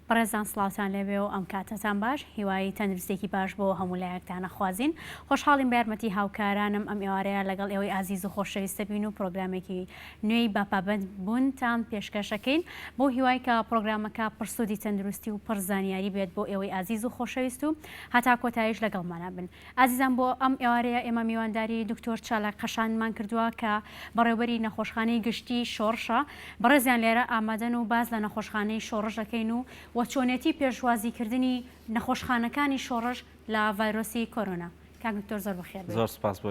بەڕێزان سڵاوتان لێبێ و ئەم کاتتان باش هیوایی تەندروستێکی باش بۆ هەموو لایەکتانە خوازین خۆشحاڵین بە یارمەتی هاوکارانم ئەم ئێوارەیە لەگەڵ ئێوەی ئازیز و خۆشەویستە بین و پرۆگرامێکی نوێی باپابند بوونتان پێشکەشەکەین بۆ هیوای کە پرۆگرامەکە پرسوودی تەندروستی و پڕزانیاری بێت بۆ ئێوەی ئازیز و خۆشەویست و هەتا کۆتاییش لەگەڵمانە بن. ئازیزان بۆ ئەم ئێوارەیە ئێمە میوانداری دکتۆر چالاک قەشانمان کردووە کە بەڕێوەبەری نەخۆشخانەی گشتی شۆڕشە بەڕێزیان لێرە ئامادەن و باز لە نەخۆشخانەی شۆڕش دەکەین و چۆنێتی پێشوازیکردنی نەخۆشخانەکانی شۆڕش لە ڤایرۆسی کۆرۆنا. کاک دکتۆر زۆر بەخێر زۆر سپاس بۆ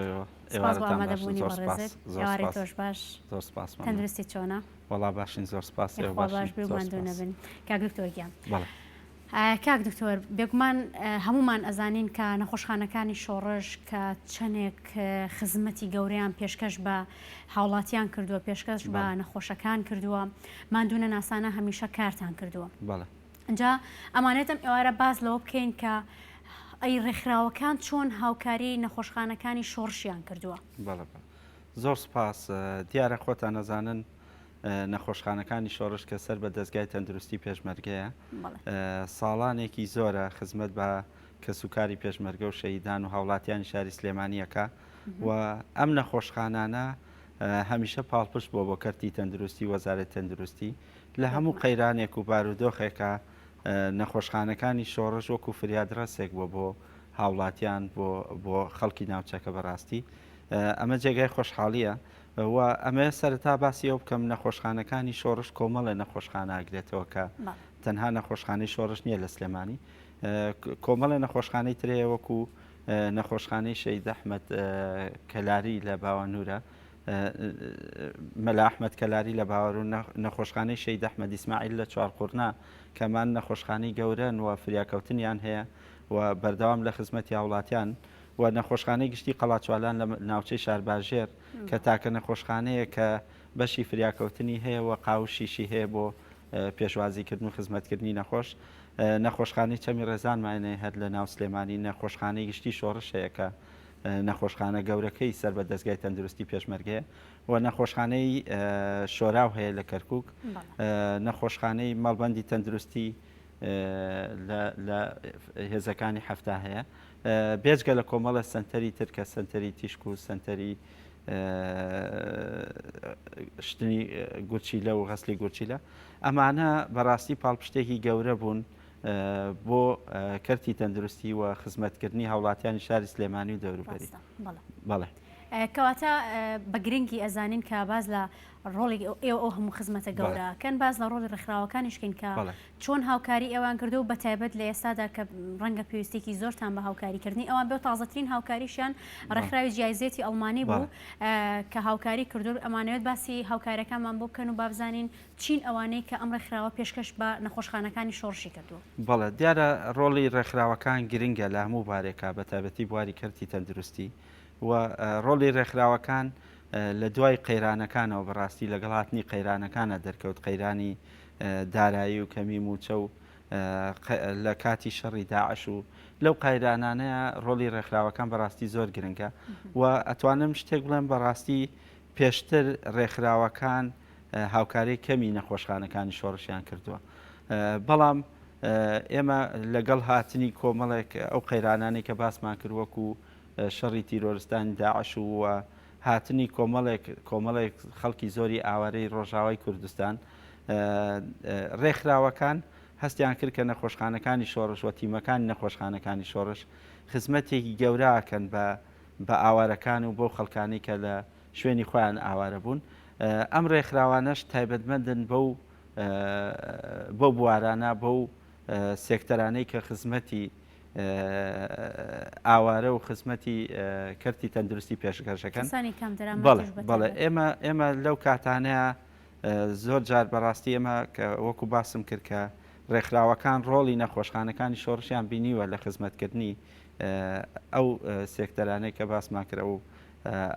ئامادەبوونی بەڕێزت ئێوارەی تۆش باش زۆر سپاس تەندروستی چۆنە؟ وەڵا باشین زۆر سپاس باش بماندوو نەبن کاک دکتۆر گیان. کاک دکتۆر بێگومان هەمومان ئەزانین کە نەخۆشخانەکانی شۆڕش کە چەندێک خزمەتی گەورەیان پێشکەش بە هاوڵاتیان کردووە پێشکەش بە نەخۆشەکان کردووە ماندوونە ناسانە هەمیشە کارتان کردووە. اینجا ئەمانێتم ئێوارە باز لەوە بکەین کە ئەی ڕێکخراوەکان چۆن هاوکاری نەخۆشخانەکانی شۆڕشیان کردووە. زۆر سپاس دیارە خۆتان نەزانن نەخۆشخانەکانی شۆڕش کە سەر بە دەستگای تەندروستی پێشمەرگەیە ساڵانێکی زۆرە خزمەت بە کەسوکاری پێشمەرگە و شەیدان و هاوڵاتیانی شاری سلێمانیەکە و ئەم نەخۆشخانانە هەمیشە پاڵپشت بۆ کەرتی تەندروستی وەزارەت تەندروستی لە هەموو قەیرانێک و بارودۆخێکە نەخۆشخانەکانی شۆڕش وەکو فریادڕەسێک بۆ هاوڵاتیان بۆ خەڵکی ناوچەکە بەڕاستی ئەمە جێگای خۆشحاڵیە و ئەمە سەرتا باسی ئەو بکەم نەخۆشخانەکانی شۆڕش کۆمەڵە نەخۆشخانە ئاگرێتەوە کە تەنها نەخۆشخانەی شۆڕش نییە لە سلێمانی کۆمەڵە نەخۆشخانەی ترەیە وەکو نەخۆشخانەی شەید ئەحمەد کەلاری لە باوەنورە مەلا ئەحمەد کەلاری لە باوەڕ و نەخۆشخانەی شەید ئەحمەد ئیسماعیل لە چوارقورنا کەمان نەخۆشخانەی گەورەن و فریاکەوتنیان هەیە و بەردەوام لە خزمەتی هاوڵاتیان و نەخۆشخانەی گشتی قەڵاچوالان لە ناوچەی شارباژێر کە تاکە نەخۆشخانەیە کە بەشی فریاکەوتنی هەیە و قاوشیشی هەیە بۆ پێشوازیکردن و خزمەتکردنی نەخۆش نەخۆشخانەی چەمی ڕێزانمانێ هەر لە ناو سلێمانی نەخۆشخانەی گشتی شۆڕش هەیە کە نەخۆشخانە گەورەکەی سەر بە دەستگای تەندروستی پێشمەرگەیە و نەخۆشخانەی شۆراو هەیە لە کەرکووک نەخۆشخانەی مەڵبەندی تەندروستی لە هێزەکانی هەفتا هەیە بێجگە لە کۆمەڵە سنتەری ترکە سنتەری تیشک و سنتەری شتنی گورچیلە و غەسلی گورچیلە ئەمانە بەڕاستی پاڵپشتێکی گەورە بوون بۆ کەرتی تەندروستی و خزمەتکردنی هاوڵاتیانی شاری سلێمانی و دەوروبەری. بەڵێ کەواتە بە گرنگی ئەزانین کە باز لە ڕۆڵی ئێوە ئەو هەموو خزمەتە گەورەکەن باز لە ڕۆڵی ڕێکخراوەکانیشکەین کە چۆن هاوکاری ئێوان کردو و بەتایبەت لە ئێستادا کە ڕەنگە پێویستێکی زۆرتان بە هاوکاریکردنی ئەوان بێ تازەترین هاوکاریشیان ڕێکخراوی جایزێتی ئەڵمانی بوو کە هاوکاری کردو ئەمانەوێت باسی هاوکاریەکانمان بۆ بکەن و بابزانین چین ئەوانەی کە ئەم ڕێکخراوە پێشکەش بە نەخۆشخانەکانی شۆڕشی کردووە. بەڵێ دیارە ڕۆڵی ڕێکخراوەکان گرنگە لە هەموو بارێکە بەتایبەتی بواری کەرتی تەندروستی و ڕۆڵی ڕێکخراوەکان لە دوای قەیرانەکانەوە بەڕاستی لەگەڵ هاتنی قەیرانەکانە دەرکەوت قەیرانی دارایی و کەمی موچە و لە کاتی شەڕی داعش و لەو قەیرانانەیە ڕۆڵی ڕێکخراوەکان بەڕاستی زۆر گرنگە و ئەتوانم شتێک بڵێم بەڕاستی پێشتر ڕێکخراوەکان هاوکاری کەمی نەخۆشخانەکانی شۆڕشیان کردووە بەڵام ئێمە لەگەڵ هاتنی کۆمەڵێک ئەو قەیرانانی کە باسمان کردوەکو شەڕی تیرۆرستانی داعش و هاتنی کۆمەڵێک خەڵکی زۆری ئاوارەی ڕۆژاوای کوردستان ڕێکخراوەکان هەستیان کرد کە نەخۆشخانەکانی شۆڕش و تیمەکانی نەخۆشخانەکانی شۆڕش خزمەتێکی گەوراکەن بە ئاوارەکان و بۆ خەڵکانی کە لە شوێنی خۆیان ئاوارە بوون ئەم ڕێکخراوانەش تایبەتمەندن بەو بوارانە بەو سێکتەرانەی کە خزمەتی ئاوارە و خزمەتی کەرتی تەندروستی پێشکەشەکەن بەڵێ ئێمە لەو کاتانەیە زۆر جار بەڕاستی ئێمە کە وەکو باسم کرد کە ڕێکخراوەکان ڕۆڵی نەخۆشخانەکانی شۆڕشیان بینیوە لە خزمەتکردنی ئەو سێکتەرانەی کە باسمان کرد و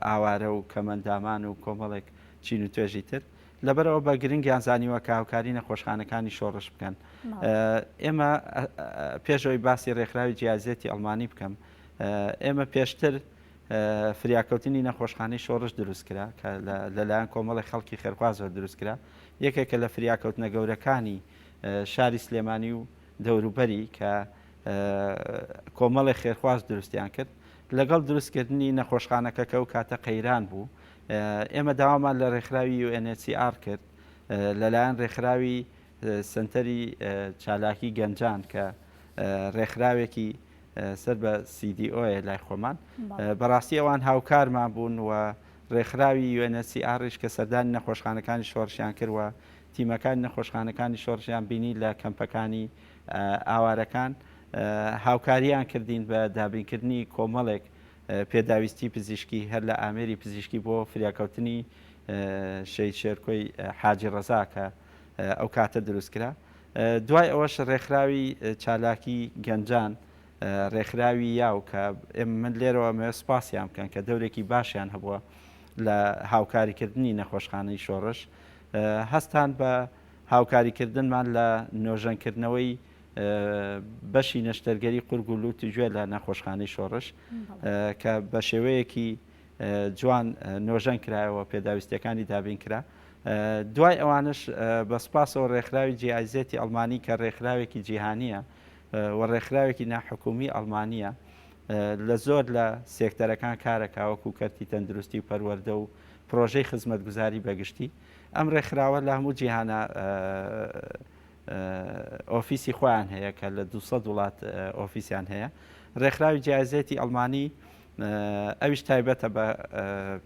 ئاوارە و کەمەندامان و کۆمەڵێک چین و توێژی تر لەبەرەوە بە گرنگیان زانیوە کە هاوکاری نەخۆشخانەکانی شۆڕش بکەن. ئێمە پێشەوەی باسی ڕێکخراوی جیازێتی ئەڵمانی بکەم ئێمە پێشتر فریاکەوتنی نەخۆشخانەی شۆڕش دروستکرا کە لەلایەن کۆمەڵی خەڵکی خێرخواز زۆر دروستکرا یەکێکە لە فریاکەوتنە گەورەکانی شاری سلێمانی و دەوروبەری کە کۆمەڵی خێرخواز دروستیان کرد لەگەڵ دروستکردنی نەخۆشخانەکە کە و کاتە قەیران بوو ئێمە داوامان لە ڕێکخراوی UNHCR کرد لەلایەن ڕێکخراوی سنتەری چالاکی گەنجان کە ڕێکخراوێکی سەر بە CDO لای خۆمان بەڕاستی ئەوان هاوکارمان بوون و ڕێکخراوی UNHCRش کە سەردانی نەخۆشخانەکانی شۆڕشیان کردوە تیمەکانی نەخۆشخانەکانی شۆڕشیان بینی لە کەمپەکانی ئاوارەکان هاوکاریان کردین بە دابینکردنی کۆمەڵێک پێداویستی پزیشکی هەر لە ئامێری پزیشکی بۆ فریاکەوتنی شەید شێرکۆی حاجی ڕەزا کە ئەو کاتە دروستکرا دوای ئەوەش ڕێکخراوی چالاکی گەنجان ڕێکخراوی یاو کە من لێرەوە مێ سپاسیان بکەن کە دەورێکی باشیان هەبووە لە هاوکاریکردنی نەخۆشخانەی شۆڕش هەستان بە هاوکاریکردنمان لە نۆژەنکردنەوەی بەشی نەشتەرگەری قورگ و لوتی گوێ لە نەخۆشخانەی شۆڕش کە بە شێوەیەکی جوان نۆژەن کرایەوە پێداویستەکانی دابین کرا دوای ئەوانش بە سپاسەوە ڕێکخراوی جیایزێتی ئەڵمانی کە ڕێکخراوێکی جیهانیە و ڕێکخراوێکی ناحکومی ئەڵمانیە لە زۆر لە سێکتەرەکان کارەکە وەکو کەرتی تەندروستی و پەروەردە و پرۆژەی خزمەتگوزاری بەگشتی ئەم ڕێکخراوە لە هەموو جیهانە ئۆفیسی خۆیان هەیە کە لە 200 وڵات ئۆفیسیان هەیە ڕێکخراوی جیایزێتی ئەڵمانی ئەویش تایبەتە بە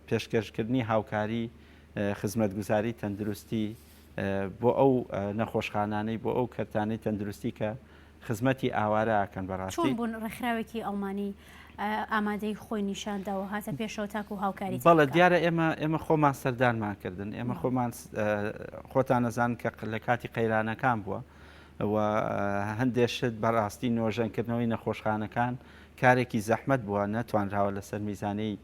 پێشکەشکردنی هاوکاری خزمەتگوزاری تەندروستی بۆ ئەو نەخۆشخانانەی بۆ ئەو کەرتانەی تەندروستی کە خزمەتی ئاوارە ئاکەن بەڕاستی چۆن بوون ڕێکخراوێکی ئەڵمانی ئامادەی خۆی نیشانداوە هاتە پێشەوە تاکو و هاوکاری بەڵێ دیارە ئێمە خۆمان سەردانمان کردن ئێمە خۆمان خۆتان نەزان کە لە کاتی قەیرانەکان بووە و هەندێشت بەڕاستی نۆژەنکردنەوەی نەخۆشخانەکان کارێکی زەحمەت بووە نەتوانراوە لەسەر میزانەی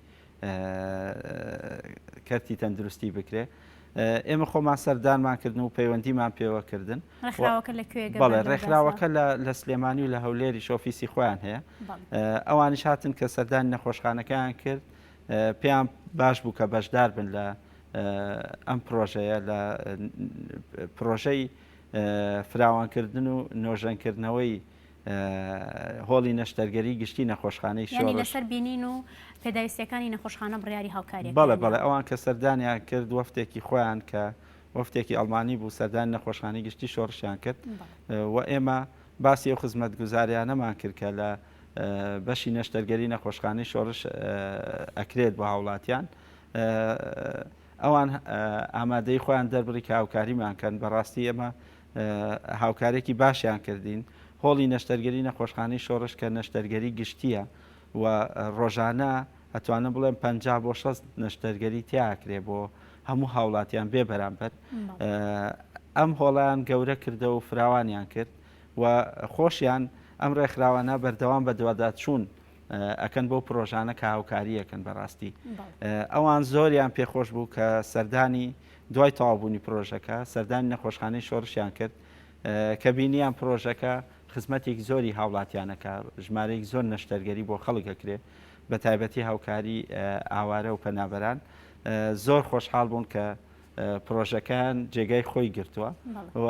کەرتی تەندروستی بکرێ ئێمە خۆمان سەردانمان کردن و پەیوەندیمان پێوەکردن بەڵێ ڕێکخراوەکە لە سلێمانی و لە هەولێری ئۆفیسی خۆیان هەیە ئەوانیش هاتن کە سەردانی نەخۆشخانەکەیان کرد پێیان باش بوو کە بەشدار بن لە ئەم پرۆژەیە لە پرۆژەی فراوانکردن و نۆژەنکردنەوەی هۆڵی نەشتەرگەری گشتی نەخۆشخانەی شۆڕش لەسەر بینین و پێداویستەکانی نەخۆشخانە بڕیاری هاوکاری بەڵێ ئەوان کە سەردانیان کرد وەفتێکی خۆیان کە وەفتێکی ئەڵمانی بوو سەردانی نەخۆشخانەی گشتی شۆڕشیان کرد و ئێمە باسی ئەو خزمەتگوزاریانەمان کرد کە لە بەشی نەشتەرگەری نەخۆشخانەی شۆڕش ئەکرێت بۆ هاوڵاتیان ئەوان ئامادەی خۆیان دەربڕی کە هاوکاریمان کەن بەڕاستی ئێمە هاوکارێکی باشیان کردین هۆڵی نەشتەرگەری نەخۆشخانەی شۆڕش کە نەشتەرگەری گشتیە و ڕۆژانە ئەتوانم بڵێم 50 بۆ 60 نەشتەرگەری تیاکرێ بۆ هەموو هاوڵاتیان بێ بەرامبەر ئەم هۆڵیان گەورە کردە و فراوانیان کرد و خۆشیان ئەم ڕێکخراوانە بەردەوام بە دوواداچوون ئەکەن بۆ پرۆژانە کە هاوکاریەکەن بەڕاستی ئەوان زۆریان پێخۆش بوو کە سەردانی دوای تەواوبوونی پرۆژەکە سەردانی نەخۆشخانەی شۆڕشیان کرد کە بینیان پرۆژەکە خزمەتێک زۆری هاوڵاتیانەکە ژمارەیەک زۆر نەشتەرگەری بۆ خەڵکەکرێ بە تایبەتی هاوکاری ئاوارە و پەنابەران زۆر خۆشحاڵ بوون کە پرۆژەکان جێگای خۆی گرتووە و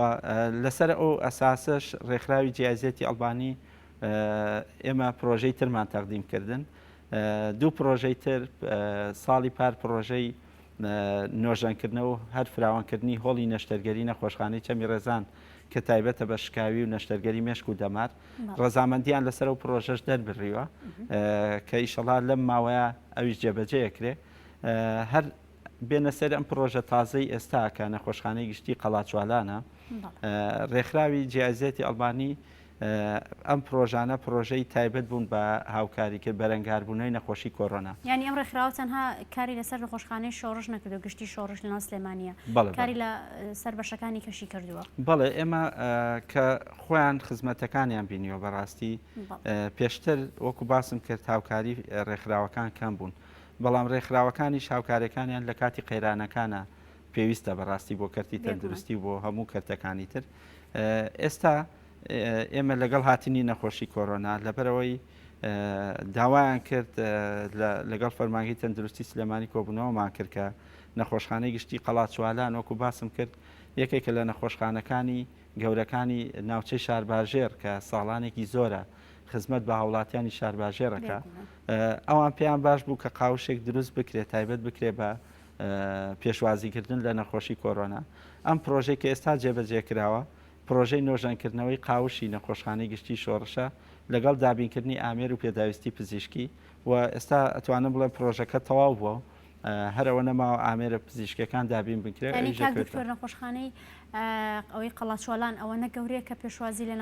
لەسەر ئەو ئەساسش ڕێکخراوی جیایزێتی ئەڵبانی ئێمە پرۆژەی ترمان تەقدیم کردن دوو پرۆژەی تر ساڵی پار پرۆژەی نۆژەنکردنەوە و هەر فراوانکردنی هۆڵی نەشتەرگەری نەخۆشخانەی چەمی ڕێزان کە تایبەتە بە شکاوی و نەشتەرگەری مێشک و دەمار ڕەزامەندیان لەسەر و پرۆژەش دەربڕیوە کە ئیشەڵا لەم ماوەیە ئەویش جێبەجێیەکرێ هەر بێنە سەر ئەم پرۆژە تازەی ئێستا کە نەخۆشخانەی گشتی قەڵاچوالانە ڕێکخراوی جیایزێتی ئەڵبانی ئەم پرۆژانە پرۆژەی تایبەت بوون بە هاوکاری کرد بەرەنگاربوونەوەی نەخۆشی کۆڕۆنا یعنی ئەم ڕێکخراوە تەنها کاری لەسەر نەخۆشخانەی شۆڕش نەکردو گشتی شۆڕش لە ناو سلێمانیە کاری لە سەر بەشەکانی کەشی کردووە بەڵێ ئێمە کە خۆیان خزمەتەکانیان بینیوە بەڕاستی پێشتر وەکو باسم کرد هاوکاری ڕێکخراوەکان کەم بوون بەڵام ڕێکخراوەکانیش هاوکاریەکانیان لە کاتی قەیرانەکانە پێویستە بەڕاستی بۆ کەرتی تەندروستی بۆ هەموو کەرتەکانی تر ئێستا ئێمە لەگەڵ هاتنی نەخۆشی کۆرۆنا لەبەرەوەی داوایان کرد لەگەڵ فەرمانگەی تەندروستی سلێمانی کۆبوونەوەمان کرد کە نەخۆشخانەی گشتی قەڵاچوالان وەکو باسم کرد یەکێکە لە نەخۆشخانەکانی گەورەکانی ناوچەی شارباژێر کە ساڵانێکی زۆرە خزمەت بە هاوڵاتیانی شارباژێرەکە ئەوان پێیان باش بوو کە قاوشێک دروست بکرێت تایبەت بکرێ بە پێشوازیکردن لە نەخۆشی کۆرۆنا. ئەم پرۆژەی کە ئێستا جێبەجێکراوە پرۆژەی نۆژەنکردنەوەی قاوشی نەخۆشخانەی گشتی شۆڕشە لەگەڵ دابینکردنی ئامێر و پێداویستی پزیشکی و ئێستا ئەتوانم بڵێ پرۆژەکە تەواو بووە هەرەوە نەماوە ئامێرە پزیشکەکان دابین بکرێت. دکتۆر نەخۆشخانەی ئەوەی قەڵاچۆلان ئەوە نەگەورەیە کە پێشوازی لە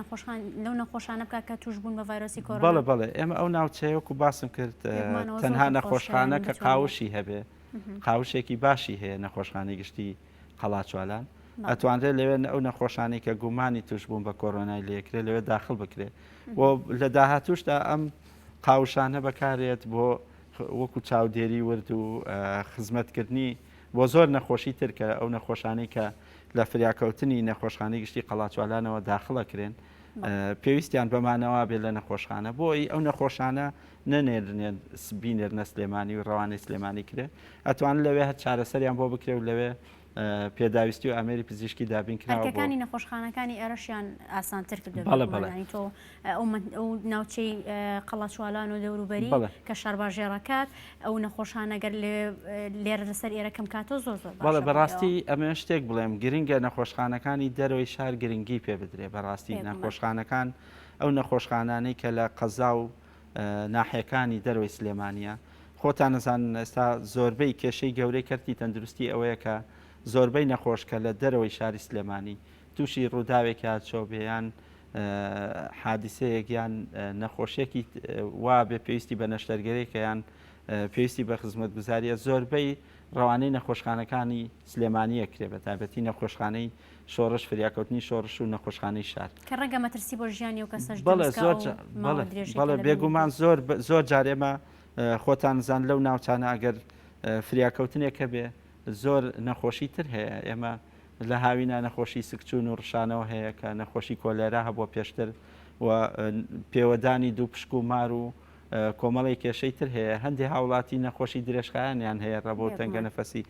لەو نەخۆشانە بکات کە توش بوون بە ڤایرۆسی کۆرۆنا. بەڵێ بەڵێ ئێمە ئەو ناوچەیەکو باسم کرد تەنها نەخۆشخانە کە قاوشی هەبێ قاوشێکی باشی هەیە نەخۆشخانەی گشتی قەڵاچۆلان ئەتوانرێت لەوێ ئەو نەخۆشانەی کە گومانی توش بوون بە کۆرۆنای لێکرێت لەوێ داخل بکرێت لە داهاتوشدا ئەم قاوشانە بەکارێت بۆ وەکو چاودێری ورد و خزمەتکردنی بۆ زۆر نەخۆشی ترکە ئەو نەخۆشانەی کە لە فریاکەوتنی نەخۆشخانەی گشتی قەڵاچۆلانەوە داخڵەکرێن پێویستیان بەمانەوە بێت لە نەخۆشخانە بۆی ئەو نەخۆشانە نەنێرنێن بینێرنە سلێمانی و ڕەوانەی سلێمانی کرێت ئەتوان لەوێ هەر چارەسەریان بۆ بکرێ و لەوێ پێداویستی و ئامێری پزیشکی دابینکراوەکانی نەخۆشخانەکانی ئێرەشیان ئاسانتر کردو تۆ ئەو ناوچەی قەڵاچۆلان و دەوروبەری کە شارباژێڕەکات ئەو نەخۆشانەگەر لێرە لەسەر ئێرەکەم کاتۆ زۆر زۆر بەڵێ بەڕاستی ئەمە شتێک بڵێم گرنگە نەخۆشخانەکانی دەرەوەی شار گرنگی پێ بدرێ بەڕاستی نەخۆشخانەکان ئەو نەخۆشخانانەی کە لە قەزا و ناحیەکانی دەرەوەی سلێمانیە خۆتان نەزانن ئێستا زۆربەی کێشەی گەورەی کەرتی تەندروستی ئەوەیە کە زۆربەی نەخۆشکە لە دەرەوەی شاری سلێمانی تووشی ڕووداوێکی هاتچۆبیان حادیسەیەکیان نەخۆشیێکی وا بێ پێویستی بە نەشتەرگەرێکیان پێویستی بە خزمەتگوزاریە زۆربەی ڕەوانەی نەخۆشخانەکانی سلێمانیە کرێ بە تایبەتی نەخۆشخانەی شۆڕش فریاکەوتنی شۆڕش و نەخۆشخانەی شار کە ڕەنگە مەترسی بۆ ژیانی و کەسەش بەڵێ بێگومان زۆر جارێمە خۆتان زان لەو ناوچانە ئەگەر فریاکەوتنێکە بێ زۆر نەخۆشی تر هەیە ئێمە لە هاوینە نەخۆشی سکچون و ڕشانەوە هەیە کە نەخۆشی کۆلێرا هەبووە پێشتر و پێوەدانی دوو پشک و مار و کۆمەڵی کێشەی تر هەیە هەندێک هاوڵاتی نەخۆشی درێژخایانیان هەیە ڕەبۆ تەنگە نەفەسی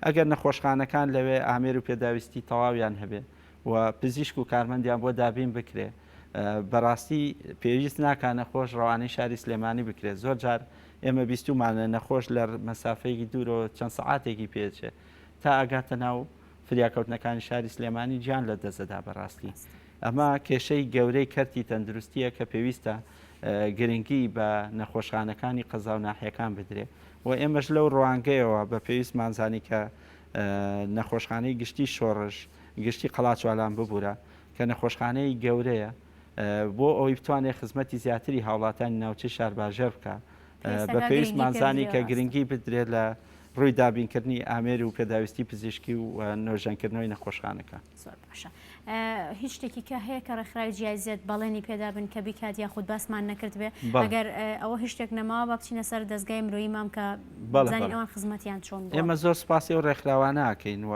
ئەگەر نەخۆشخانەکان لەوێ ئامێر و پێداویستی تەواویان هەبێ و پزیشک و کارمەندیان بۆ دابین بکرێ بەڕاستی پێویست ناکە نەخۆش ڕەوانەی شاری سلێمانی بکرێت زۆر جار ئێمە بیستومانە نەخۆش لە مەسافەیەکی دوورەوە چەند سەعاتێکی پێچێ تا ئەگاتە ناو فریاکەوتنەکانی شاری سلێمانی گیان لە دەزەدا بەڕاستی ئەمە کێشەی گەورەی کەرتی تەندروستیە کە پێویستە گرنگی بە نەخۆشخانەکانی قەزا و ناحیەکان بدرێ و ئێمەش لەو ڕوانگەیەوە بە پێویستمانزانی کە نەخۆشخانەی گشتی شۆڕش گشتی قەڵاچۆلان ببوورە کە نەخۆشخانەی گەورەیە بۆ ئەوی بتوانێت خزمەتی زیاتری هاوڵاتانی ناوچەی شارباژێر بکە بە پێویستمانزانی کە گرنگی بدرێت لە ڕووی دابینکردنی ئامێری و پێداویستی پزیشکی و نۆژەنکردنەوەی نەخۆشخانەکە. زۆر باشە. هیچ شتێکی کە هەیە کە ڕێکخراوی جیایزێت بەڵێنی پێدابن کە بیکات یاخود باسمان نەکرد بێ ئەگەر ئەوە هیچ شتێک نەماوە بە بچینە سەر دەستگای مرۆیی مام کە بزانین ئەوان خزمەتیان چۆن بووە. ئێمە زۆر سپاسی و ڕێکخراوانە ئاکەین و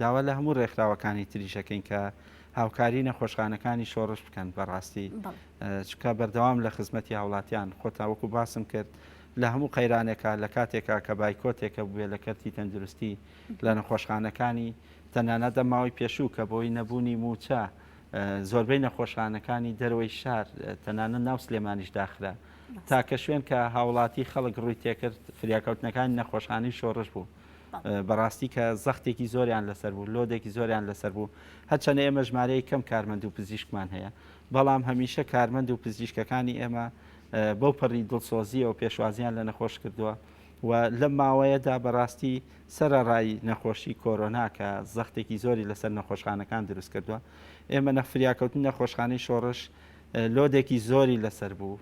داوا لە هەموو ڕێکخراوەکانی تریشەکەین کە هاوکاری نەخۆشخانەکانی شۆڕش بکەن بەڕاستی چکە بەردەوام لە خزمەتی هاوڵاتیان خۆتاوەکو باسم کرد لە هەموو قەیرانێکە لە کاتێکا کە بایکۆتێکە بووێ لە کەرتی تەندروستی لە نەخۆشخانەکانی تەنانەت دەماوەی پێشوو کە بۆی نەبوونی موچە زۆربەی نەخۆشخانەکانی دەروەی شار تەنانە ناو سلێمانیش داخرا تاکە شوێن کە هاوڵاتی خەڵک ڕووی تێکرد فریاکەوتنەکانی نەخۆشخانەی شۆڕش بوو بەڕاستی کە زەختێکی زۆریان لەسەر بوو لۆدێکی زۆریان لەسەر بوو هەرچەنە ئێمە ژمارەی کەم کارمەند و پزیشکمان هەیە بەڵام هەمیشە کارمەند و پزیشکەکانی ئێمە بەو پەڕی دڵسۆزیە و پێشوازیان لە نەخۆش کردووە و لەم ماوەیەدا بەڕاستی سەرڕای نەخۆشی کۆرۆنا کە زەختێکی زۆری لەسەر نەخۆشخانەکان دروست کردووە ئێمە نەفریاکەوتن نەخۆشخانەی شۆڕش لۆدێکی زۆری لەسەر بوو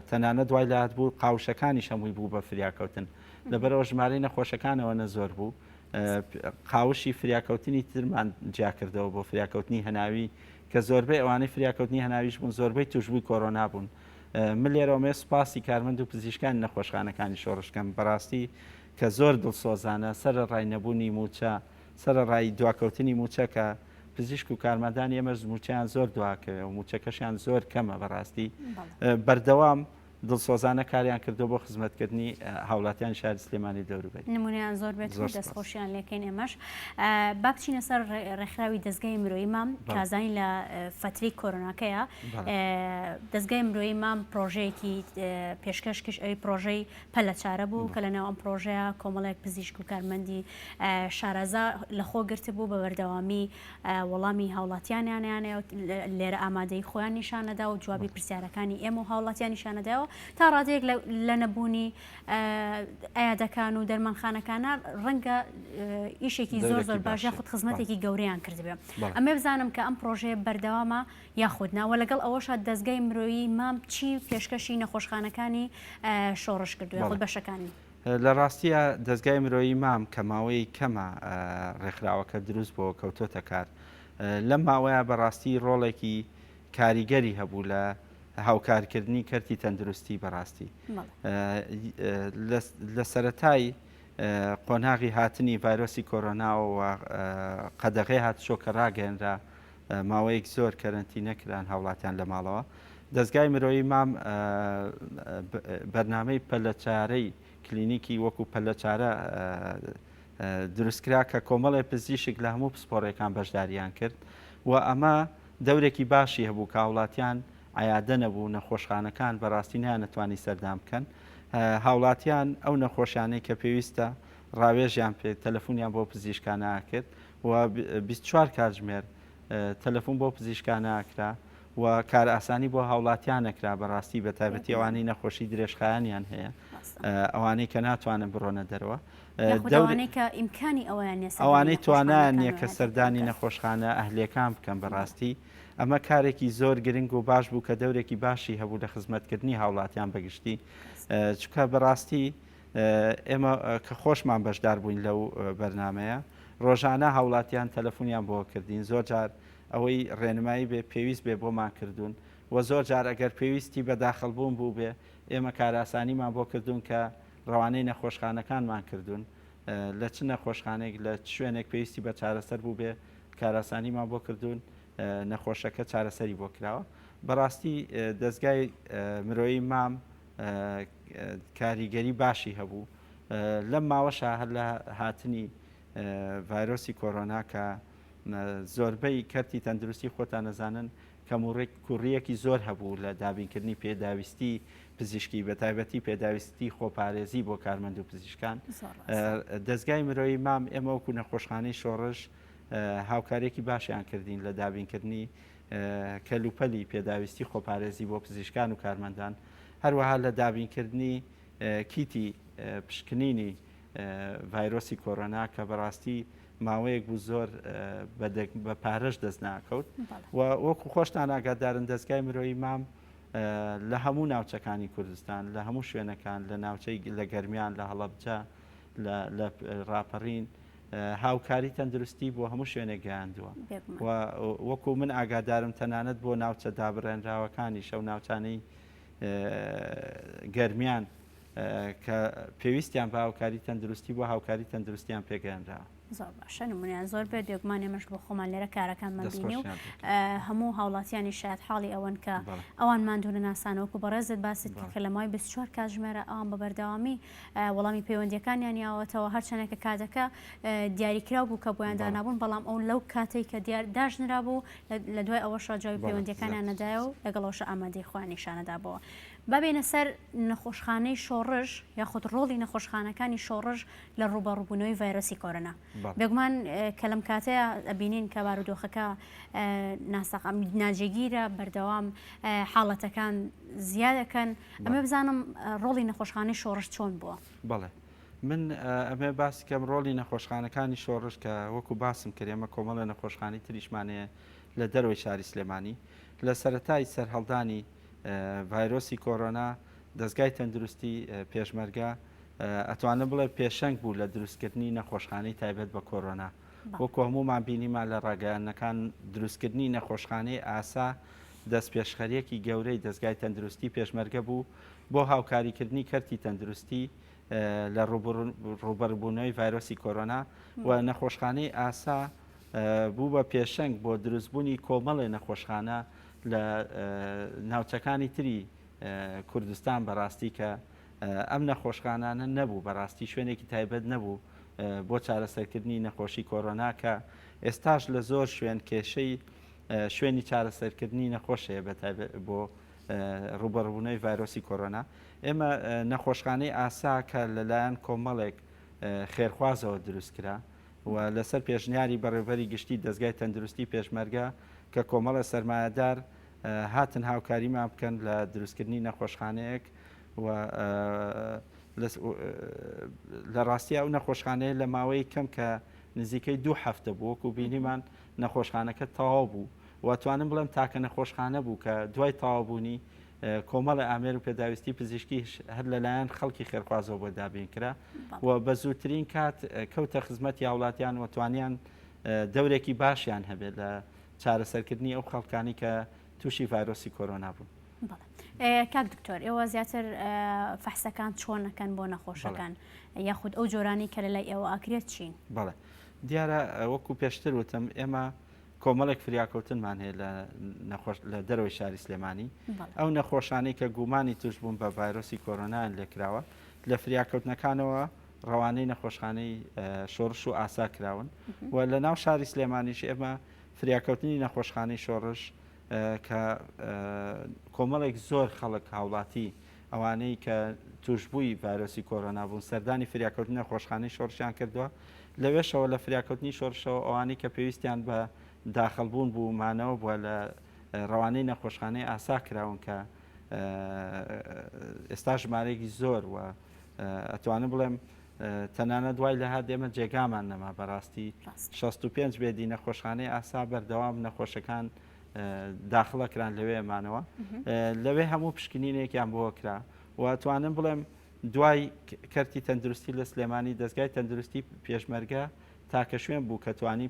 تەنانە دوای لات بوو قاوشەکانی شەمووی بوو بە فریاکەوتن لەبەرەوە ژمارەی نەخۆشەکانەوە نەزۆر بوو قاوشی فریاکەوتنی ترمان جیا کردەوە بۆ فریاکەوتنی هەناوی کە زۆربەی ئەوانەی فریاکەوتنی هەناویش بوون زۆربەی توشبووی کۆرۆنا بوون من لێرەوە سوپاسی کارمەند و پزیشکان نەخۆشخانەکانی شۆڕشکەم بەڕاستی کە زۆر دڵسۆزانە سەرڕای نەبوونی موچە سەرڕای دواکەوتنی موچە کە پزیشک و کارمەندانی ئێمە موچیان زۆر دواکەوێ و موچەکەشیان زۆر کەمە بەڕاستی بەردەوام دڵسۆزانە کاریان کردو بۆ خزمەتکردنی هاوڵاتیان شاری سلێمانی دەوروبەر نمونیان زۆر بێت و دەستخۆشیان لێکەین ئێمەش با بچینە سەر ڕێکخراوی دەستگای مرۆیی مام کازانی لە فتری کۆرۆناکەیە دەستگای مرۆیی مام پرۆژەیەکی پێشکەشکش ئەوی پرۆژەی پەلەچارە بوو کە لەناو ئەم پرۆژەیە کۆمەڵێک پزیشک و کارمەندی شارەزا لەخۆ گرت بوو بە بەردەوامی وەڵامی هاوڵاتیانیانیانەیە لێرە ئامادەی خۆیان نیشانەدا و جوابی پرسیارەکانی ئێمە و هاوڵاتیان نیشانەداوە تا ڕادەیەک لە نەبوونی ئایادەکان و دەرمانخانەکانە ڕەنگە ئیشێکی زۆر باش یاخود خزمەتێکی گەورەیان کردبێ ئەمێ بزانم کە ئەم پرۆژەیە بەردەوامە یاخودناوە لەگەڵ ئەوەشە دەستگای مرۆیی مام چی پێشکەشی نەخۆشخانەکانی شۆڕش کردو یاخود بەشەکانی لە ڕاستیە دەستگای مرۆیی مام کە ماوەی کەمە ڕێکخراوەکە دروست بۆ کەوتۆتە کار لەم ماوەیە بەڕاستی ڕۆڵێکی کاریگەری هەبوو لە هاوکارکردنی کەرتی تەندروستی بەڕاستی لە سەرەتای قۆناغی هاتنی ڤایرۆسی کۆرۆناوە قەدەغەی هاتشۆ کە ڕاگەێنرا ماوەیەک زۆر کەرنتی نەکران هاوڵاتیان لە ماڵەوە دەستگای مرۆیی مام بەرنامەی پەلەچارەی کلینیکی وەکو پەلەچارە دروستکرا کە کۆمەڵی پزیشک لە هەموو پسپۆڕەکان بەشداریان کرد و ئەمە دەورێکی باشی هەبوو کە هاوڵاتیان عیادە نەبوو نەخۆشخانەکان بەڕاستی نەتوانی سەردام بکەن هاوڵاتیان ئەو نەخۆشیانەی کە پێویستە ڕاوێژیان پێ تەلەفۆنیان بۆ پزیشکانە کرد و 24 کاتژمێر تەلەفۆن بۆ پزیشکانە کرا و کار ئاسانی بۆ هاوڵاتیان نەکرا بەڕاستی بە تایبەتی ئەوانەی نەخۆشی درێژخایانیان هەیە ئەوانەی کە ناتوانن بڕۆنە دەرەوە ئەوانەی توانیان نییە کە سەردانی نەخۆشخانە ئەهلەکان بکەن بەڕاستی ئەمە کارێکی زۆر گرنگ و باش بوو کە دەورێکی باشی هەبوو لە خزمەتکردنی هاوڵاتیان بەگشتی چکە بەڕاستی ئێمە کە خۆشمان بەشدار بووین لەو بەرنمەیە ڕۆژانە هاوڵاتیان تەلەفۆنیان بۆ کردین زۆر جار ئەوەی ڕێنمایی بێ پێویست بێ بۆمان کردوون و زۆر جار ئەگەر پێویستی بەداخەڵبوون بوو بێ ئێمە کاراسانیمان بۆ کردوون کە ڕەوانەی نەخۆشخانەکانمان کردوون لە چ نەخۆشخانێک لە شوێنێک پێویستی بە چارەسەر بوو بێ کاراسانیمان بۆ کردوون نەخۆشەکە چارەسەری بۆ کراوە بەڕاستی دەستگای مرۆیی مام کاریگەری باشی هەبوو لەم ماوەشە هەر لە هاتنی ڤایرۆسی کۆرۆنا کە زۆربەی کەرتی تەندروستی خۆتان نەزانن کە کوڕیەکی زۆر هەبوو لە دابینکردنی پێداویستی پزیشکی بە تایبەتی پێداویستی خۆپارێزی بۆ کارمەند و پزیشکان دەستگای مرۆیی مام ئێمە وەکو نەخۆشخانەی شۆڕش هاوکارێکی باشیان کردین لە دابینکردنی کەلوپەلی پێداویستی خۆپارێزی بۆ پزیشکان و کارمەندان هەروەها لە دابینکردنی کیتی پشکنینی ڤایرۆسی کۆرۆنا کە بەڕاستی ماوەیەک بوو زۆر بە پارەش دەست ناکەوت و وەکو خۆشتان ئاگادارن دەستگای مرۆیی مام لە هەموو ناوچەکانی کوردستان لە هەموو شوێنەکان لە ناوچەی لە گەرمیان لە هەڵەبجە لە ڕاپەڕین هاوکاری تەندروستی بۆ هەموو شوێنێک گەیاندووە وەکو من ئاگادارم تەنانەت بۆ ناوچە دابڕێنراوەکانی شەو ناوچانەی گەرمیان کە پێویستیان بە هاوکاری تەندروستی بۆ هاوکاری تەندروستیان پێگەیاندراوە زۆر باشە نمونیان زۆر بێت دێگومان ئێمەش بۆ خۆمان لێرە کارەکانمان بینی و هەموو هاوڵاتیانی شاید حاڵی ئەوەن کە ئەوان ماندوونە ناسانەوەکو بەڕێزت باست کە لە مای 24 کاتژمێرە ئەوان بە بەردەوامی وەڵامی پەیوەندیەکانیان یاوەتەوە هەرچەنێکە کاتەکە دیاریکرااو بوو کە بۆیان دانابوون بەڵام ئەو لەو کاتێک کە داژنرا بوو لە دوای ئەوەش جاوی پەیوەندیەکانیان نەدایە و لەگەڵەوەشە ئامادەی خۆیان نیشانەدابەوە بابێنە سەر نەخۆشخانەی شۆڕژ یاخود ڕۆڵی نەخۆشخانەکانی شۆڕژ لە ڕوبەڕووبوونەوەی ڤایرۆسی کۆرۆنا بێگومان کە لەم کاتەیە ئەبینین کە بارودۆخەکە ناجێگیرە بەردەوام حاڵەتەکان زیادەکەن ئەمە بزانم ڕۆڵی نەخۆشخانەی شۆڕژ چۆن بووە بەڵێ من ئەمێ باسی کەم ڕۆڵی نەخۆشخانەکانی شۆڕژ کە وەکو باسم کرد ئێمە کۆمەڵە نەخۆشخانەی تریشمانەیە لە دەروی شاری سلێمانی لە سەرەتای سەرهەڵدانی ڤایرۆسی کۆرۆنا دەستگای تەندروستی پێشمەرگە ئەتوانە بڵێ پێشەنگ بوو لە دروستکردنی نەخۆشخانەی تایبەت بە کۆرۆنا وەکو هەمومان بینیمان لە ڕاگەیانەکان دروستکردنی نەخۆشخانەی ئاسا دەست پێشخەریەکی گەورەی دەستگای تەندروستی پێشمەرگە بوو بۆ هاوکاریکردنی کەرتی تەندروستی لە ڕوبەربوونەوەی ڤایرۆسی کۆرۆنا و نەخۆشخانەی ئاسا بوو بە پێشەنگ بۆ دروستبوونی کۆمەڵێ نەخۆشخانە لە ناوچەکانی تری کوردستان بەڕاستی کە ئەم نەخۆشخانانە نەبوو بەڕاستی شوێنێکی تایبەت نەبوو بۆ چارەسەرکردنی نەخۆشی کۆرۆنا کە ئێستاش لە زۆر شوێن کێشەی شوێنی چارەسەرکردنی نەخۆشەیە بەتایبەت بۆ ڕوبەڕبوونەوەی ڤایرۆسی کۆرۆنا ئێمە نەخۆشخانەی ئاسا کە لەلایەن کۆمەڵێک خێرخوازەوە دروستکرا و لەسەر پێشنیاری بەڕێوەبەری گشتی دەستگای تەندروستی پێشمەرگە کە کۆمەڵە سەرمایەدار هاتن هاوکاریمان بکەن لە دروستکردنی نەخۆشخانەیەک و لە ڕاستیە ئەو نەخۆشخانەیە لە ماوەی کەم کە نزیکەی 2 هەفتە بوو وەکو بینیمان نەخۆشخانەکە تەواو بوو واتوانم بڵێم تاکە نەخۆشخانە بوو کە دوای تەواوبوونی کۆمەڵە ئامێر و پێداویستی پزیشکی هەر لەلایەن خەڵکی خێرخوازەوە بۆ دابینکرا و بە زووترین کات کەوتە خزمەتی هاوڵاتیان وتوانیان دەورێکی باشیان هەبێت لە چارەسەرکردنی ئەو خەڵکانی کە تووشی ڤایرۆسی کۆرۆنا بوو. کاک دکتۆر ئێوە زیاتر فەحسەکان چۆنەکەن بۆ نەخۆشەکان یاخود ئەو جۆرانی کە لەلای ئێوە ئاکرێت چین؟ بەڵێ دیارە وەکو پێشتر وتم ئێمە کۆمەڵێک فریاکەوتنمان هەیە لە دەرەوەی شاری سلێمانی ئەو نەخۆشانەی کە گومانی توش بوون بە ڤایرۆسی کۆرۆنایان لێکراوە لە فریاکەوتنەکانەوە ڕەوانەی نەخۆشخانەی شۆڕش و ئاسا کراون و لە ناو شاری سلێمانیش ئێمە فریاکەوتنی نەخۆشخانەی شۆڕش کە کۆمەڵێک زۆر خەڵک هاوڵاتی ئەوانەی کە توشببووی ڤایرۆسی کۆرۆنا بوون سەردانی فریاکەوتنی نەخۆشخانەی شۆڕشیان کردووە لەوێشەوە لە فریاکەوتنی شۆڕشەوە ئەوانەی کە پێویستیان بە داخەڵبوون بوومانەوە بووە لە ڕەوانەی نەخۆشخانەی ئاسا کراون کە ئێستا ژمارەیەکی زۆر و ئەتوانم بڵێم تەنانە دوای لە هات ئێمە جێگامان نەما بەڕاستی 65 بێدی نەخۆشخانەی ئاسا بەردەوام نەخۆشەکان داخڵەکران لەوێمانەوە لەوێ هەموو پشکنینێکیان بۆ کرا و توانم بڵێم دوای کەرتی تەندروستی لە سلێمانی دەستگای تەندروستی پێشمەرگە تاکە شوێن بوو کە توانی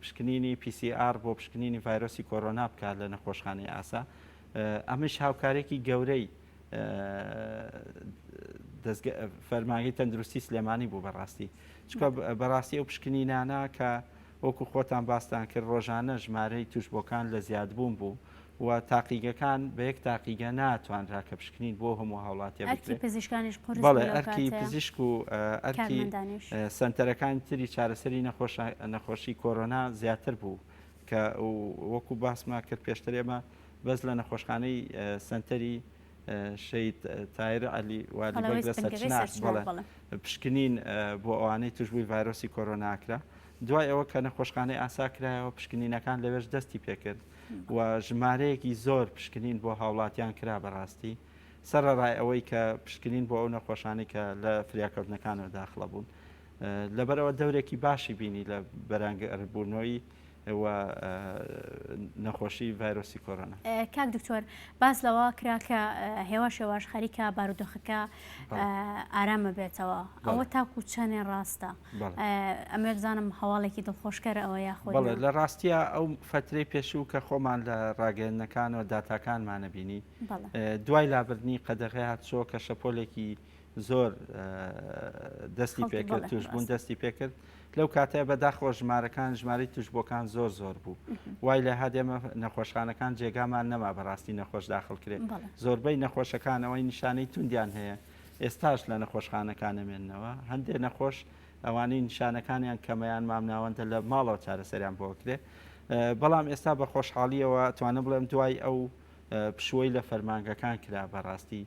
پشکنینی PCR بۆ پشکنینی ڤایرۆسی کۆرۆنا بکات لە نەخۆشخانەی ئاسا ئەمەش هاوکارێکی گەورەی فەرمانگەی تەندروستی سلێمانی بوو بەڕاستی چکە بەڕاستی ئەو پشکنینانە کە وەکو خۆتان باستان کرد ڕۆژانە ژمارەی توشبۆکان لە زیادبوون بوو و تاقیگەکان بە یەک تاقیگە ناتوانرا کە بشکنین بۆ هەموو هاوڵاتیە بەڵێ ئەرکی پزیشک و ئەرکی سنتەرەکان تری چارەسەری نەخۆشی کۆرۆنا زیاتر بوو کە وەکو باسما کرد پێشتر ئێمە بەس لە نەخۆشخانەی سنتەری شەید تایر علی وادی بەگ لە سەرچناس بەڵێ پشکنین بۆ ئەوانەی توشبووی ڤایرۆسی کۆرۆناکرا دوای ئەوە کە نەخۆشخانەی ئاسا کرایەوە پشکنینەکان لەوێش دەستی پێکرد و ژمارەیەکی زۆر پشکنین بۆ هاوڵاتیان کرا بەڕاستی سەرڕای ئەوەی کە پشکنین بۆ ئەو نەخۆشانی کە لە فریاکەوتنەکانەوە داخڵە بوون لەبەرەوە دەورێکی باشی بینی لە بەرامبوونەوەی و نەخۆشی ڤایرۆسی کۆرۆنا. کاک دکتۆر باس لەوە کرا کە هێوا شێواش خەریکە بارودۆخەکە ئارامە بێتەوە ئەوە تاکو چەنێ ڕاستە ئەمێ بزانم هەواڵێکی دڵخۆشکەرە ئەوە یاخۆ لە ڕاستیە ئەو فترەی پێشوو کە خۆمان لە ڕاگەیەندنەکانەوە داتاکانمانە بینی دوای لابردنی قەدەغی هاتچۆ کە شەپۆلێکی زۆر دەستی پێکرد توشبوون دەستی پێکرد لەو کاتەیە بەداخەوە ژمارەکان ژمارەی توشبۆکان زۆر بوو وای لە هادێمە نەخۆشخانەکان جێگامان نەما بەڕاستی نەخۆش داخڵکرێت زۆربەی نەخۆشەکانەوەی نیشانەی توندیان هەیە ئێستاش لە نەخۆشخانەکانەمێنەوە هەندێک نەخۆش ئەوانەی نیشانەکانیان کەمەیان مامناوەندە لە ماڵەوە چارەسەریان بۆکرێ بەڵام ئێستا بە خۆشحاڵیەوە توانم بڵێم دوای ئەو پشوەی لە فەرمانگەکان کرا بەڕاستی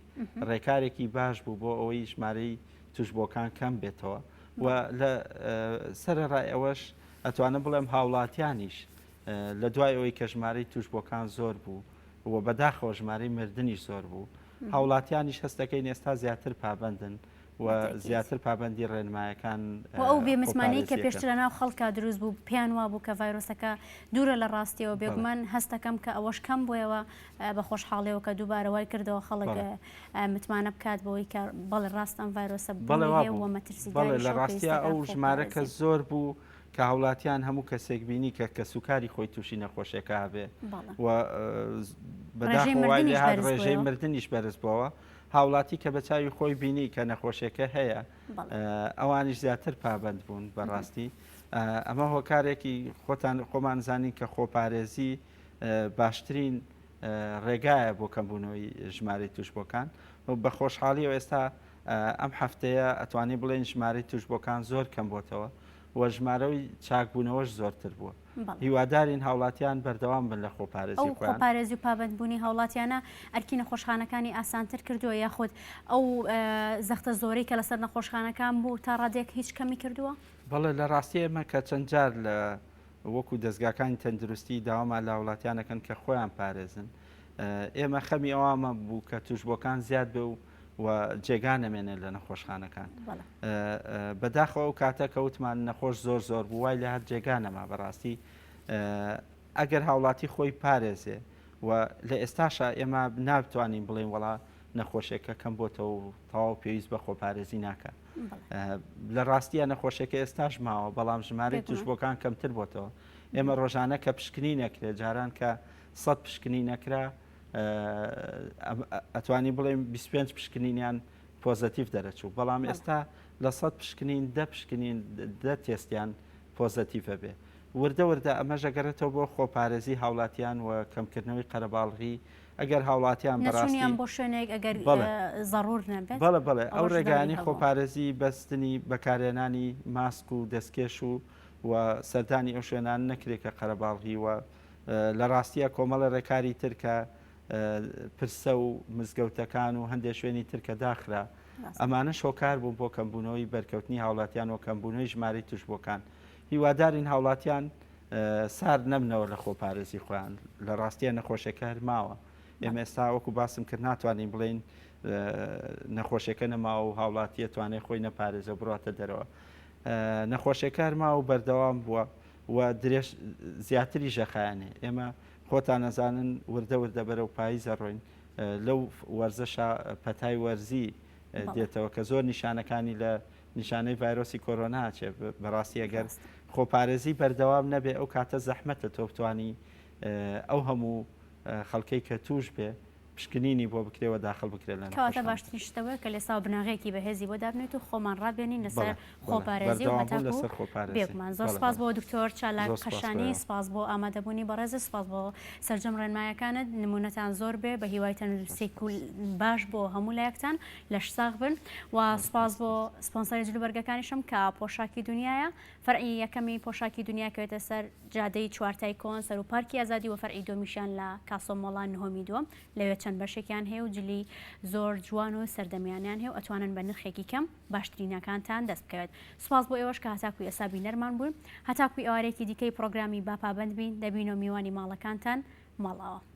ڕێکارێکی باش بوو بۆ ئەوەی ژمارەی توشبۆکان کەم بێتەوە و لە سەرڕای ئەوەش ئەتوانم بڵێم هاوڵاتیانیش لە دوای ئەوەی کە ژمارەی توشبۆکان زۆر بوو و بەداخەوە ژمارەی مردنیش زۆر بوو هاوڵاتیانیش هەستەکەی ئێستا زیاتر پابندن و زیاتر پابندی ڕێنمایەکان ئەو بێمزمانەی کە پێشتر لەناو خەڵکا دروست بوو پێیان وا بوو کە ڤایرۆسەکە دوورە لە ڕاستیەوە بێگومان هەستەکەم کە ئەوەش کەم بۆیەوە بە خۆشحاڵیەوە کە دووبارەوای کردەوە خەڵک متمانە بکات بۆی کە بەڵێ ڕاست ئەم ڤایرۆسە بووە مەترسیداری لە ڕاستیە ئەو ژمارەکە زۆر بوو کە هاوڵاتیان هەموو کەسێک بینی کە سوکاری خۆی تووشی نەخۆشیەکە هەبێ و بەداخەوای لێ هات ڕێژەی مردنیش بەرز بووەوە هاوڵاتی کە بە چاوی خۆی بینی کە نەخۆشیەکە هەیە ئەوانیش زیاتر پابند بوون بەڕاستی ئەمە هۆکارێکی خۆمان زانین کە خۆپارێزی باشترین ڕێگایە بۆ کەمبوونەوەی ژمارەی توشبۆکان و بە خۆشحاڵیەوە ئێستا ئەم هەفتەیە ئەتوانێت بڵێن ژمارەی توشبۆکان زۆر کەم بۆتەوە و ژمارەوەی چاکبوونەوەش زۆرتر بووە. هیوادارین هاوڵاتیان بەردەوام بن لە خۆپارێزی خۆیان. خۆپارێزی و پابندبوونی هاوڵاتیانە ئەرکی نەخۆشخانەکانی ئاسانتر کردووە یاخود ئەو زەختە زۆرەی کە لەسەر نەخۆشخانەکان بوو تا ڕادێک هیچ کەمی کردووە؟ بەڵێ لە ڕاستی ئێمە کە چەند جار لە وەکو دەستگاکانی تەندروستی داوامان لە وڵاتیانەکەن کە خۆیان پارێزن ئێمە خەمی ئەوامە بوو کە توشبۆکان زیاد بێ و جێگا نەمێنێت لە نەخۆشخانەکان بەداخەوە و کاتە کەوتمان نەخۆش زۆر بوو وای لە هەر جێگا نەما بەڕاستی ئەگەر هاوڵاتی خۆی پارێزێ و لە ئێستاشە ئێمە نابتوانین بڵێن وڵا نەخۆشیەکە کەم بۆتەوە و تەواو پێویست بە خۆپارێزی ناکە. لە ڕاستیە نەخۆشیەکە ئێستاش ماوە بەڵام ژمارەی توشبۆکان کەمتر بۆتەوە. ئێمە ڕۆژانە کە پشکنی نەکرێت جاران کە 100 پشکنی نەکرا ئەتوانی بڵێم 25 پشکنینیان پۆزتیف دەرەچوو بەڵام ئێستا لە 100 پشکنین 10 پشکنین 10 تێستیان پۆزتیفە بێ وردە ئەمە ژەگەرێتەوە بۆ خۆپارێزی هاوڵاتیان و کەمکردنەوەی قەرەباڵغی ئەگەر هاوڵاتیان بەڕاستیان بۆ شوێنێک ئەگەر زەڕور نەبێت بەڵێ ئەو ڕێگانی خۆپارێزی بەستنی بەکارێنانی ماسک و دەستکێش و سەردانی ئەو شوێنان نەکرێت کە قەرەباڵغی و لە ڕاستیە کۆمەڵە ڕێکاری ترکە پرسە و مزگەوتەکان و هەندێک شوێنی ترکە داخرا ئەمانە شۆکار بوون بۆ کەمبوونەوەی بەرکەوتنی هاوڵاتیان و کەمبوونەوەی ژمارەی توشبۆکان. هیوادارین هاوڵاتیان سار نەبنەوە لە خۆپارێزی خۆیان لە ڕاستیە نەخۆشیەکە هەرماوە. ئێمە ئێستا وەکو باسم کرد ناتوانین بڵێن نەخۆشیەکە نەماوە و هاوڵاتیە توانێت خۆی نەپارێزە بڕاتە دەرەوە. نەخۆشیەکە هەرماوە و بەردەوام بووە و درێژ زیاتری ژەخایانێ. ئێمە خۆتان نەزانن وردە بەرەو پاییزە ڕۆین لەو وەرزشە پەتای وەرزی دێتەوە کە زۆر نیشانەکانی لە نیشانەی ڤایرۆسی کۆرۆنا چێ بەڕاستی ئەگەر خۆپارێزی بەردەوام نەبێ ئەو کاتە زەحمەتە تۆ بتوانی ئەو هەموو خەڵکەی کە توش بێ پشکنینی بۆ بکرێەوە داخل بکرێت لە کەواتە باشترین شتەوە کە لێسا بناغێکی بەهێزی بۆ دابنێت و خۆمان ڕابێنین لەسەر خۆپارێزی و بێکمان. زۆر سپاس بۆ دکتۆر چالاک قەشانی، سپاس بۆ ئامادەبوونی بەڕێز، سپاس بۆ سەرجەم ڕێنمایەکانت. نمونەتان زۆر بێ بە هیوای تەندروستی باش بۆ هەموو لایەکتان لەش ساغ بن و سپاس بۆ سپۆنسەری جلوبەرگەکانیشم کە پۆشاکی دنیاە فەرعی یەکەمی پۆشاکی دنیا کەوێتە سەر جادەی چوارتای کۆن سەر و پارکی ئازادی و فەرعی دۆمیشیان لە کاسۆمۆڵان نهۆمی دووەم لەوێ چەند بەشێکیان هەیە و جلی زۆر جوان و سەردەمیانیان هەیە و ئەتوانن بە نرخێکی کەم باشترینەکانتان دەست بکەوێت. سپاس بۆ ئێوەش کە هەتاکوی ئێستا بینەرمان بوون، هەتاکوی ئەوارێکی دیکەی پرۆگرامی باپابند بین دەبین و میوانی ماڵەکانتان ماڵەوە.